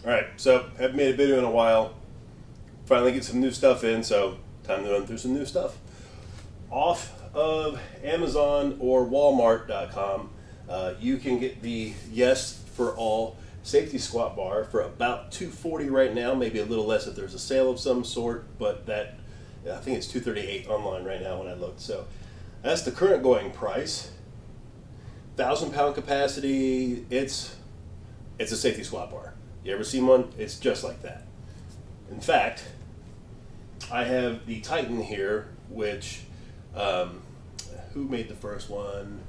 Alright, so haven't made a video in a while. Finally get some new stuff in, so time to run through some new stuff. Off of Amazon or Walmart.com, you can get the Yes4All safety squat bar for about $240 right now, maybe a little less if there's a sale of some sort, but that I think it's $238 online right now when I looked. So that's the current going price. 1,000-pound capacity. It's a safety squat bar. You ever seen one? It's just like that. In fact, I have the Titan here, which who made the first one?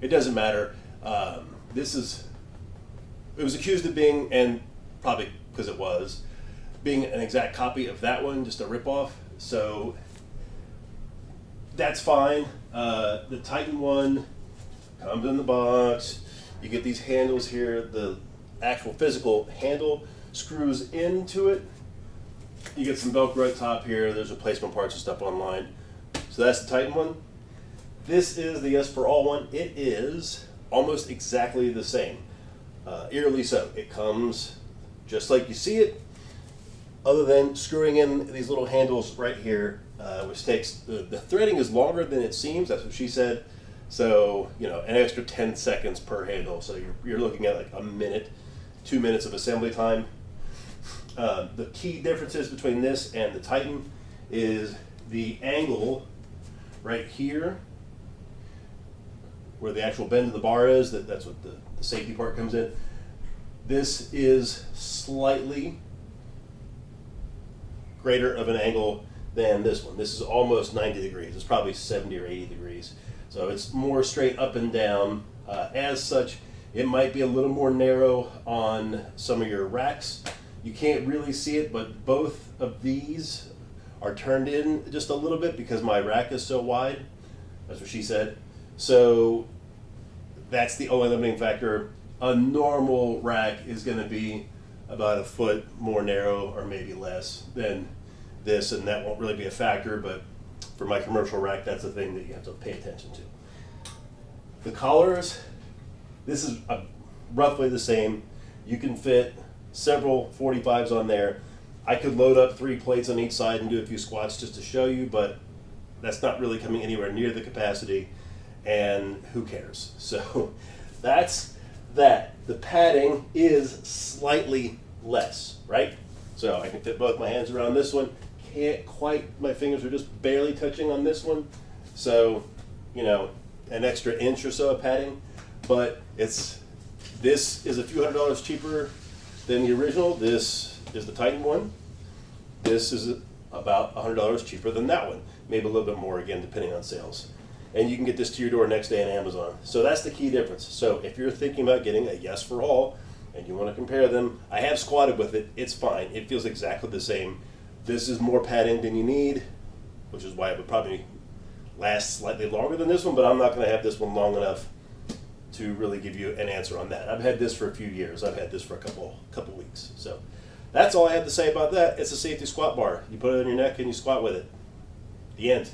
It doesn't matter. It was accused of being, and probably because it was, being an exact copy of that one, just a ripoff. So that's fine. The Titan one comes in the box. You get these handles here. The actual physical handle screws into it. You get some Velcro at top here. There's replacement parts and stuff online. So that's the Titan one. This is the Yes4All one. It is almost exactly the same. Eerily so. It comes just like you see it, other than screwing in these little handles right here, which takes, the threading is longer than it seems. That's what she said. So, you know, an extra 10 seconds per handle. So you're looking at like a minute, 2 minutes of assembly time. The key differences between this and the Titan is the angle right here, where the actual bend of the bar is. That's what the safety part comes in. This is slightly greater of an angle than this one. This is almost 90 degrees. It's probably 70 or 80 degrees. So it's more straight up and down. As such, it might be a little more narrow on some of your racks. You can't really see it, but both of these are turned in just a little bit because my rack is so wide. That's what she said. So that's the only limiting factor. A normal rack is going to be about a foot more narrow or maybe less than this, and that won't really be a factor, but for my commercial rack, that's the thing that you have to pay attention to. The collars, this is roughly the same. You can fit several 45s on there. I could load up 3 plates on each side and do a few squats just to show you, but that's not really coming anywhere near the capacity, and who cares? So that's that. The padding is slightly less, right? So I can fit both my hands around this one. Can't quite, my fingers are just barely touching on this one. So, you know, an extra inch or so of padding, but this is a few $100s cheaper than the original. This is the Titan one. This is about $100 cheaper than that one. Maybe a little bit more, again, depending on sales. And you can get this to your door next day on Amazon. So that's the key difference. So if you're thinking about getting a Yes4All and you want to compare them, I have squatted with it. It's fine. It feels exactly the same. This is more padding than you need, which is why it would probably last slightly longer than this one, but I'm not going to have this one long enough to really give you an answer on that. I've had this for a few years. I've had this for a couple weeks. So that's all I have to say about that. It's a safety squat bar. You put it on your neck and you squat with it. The end.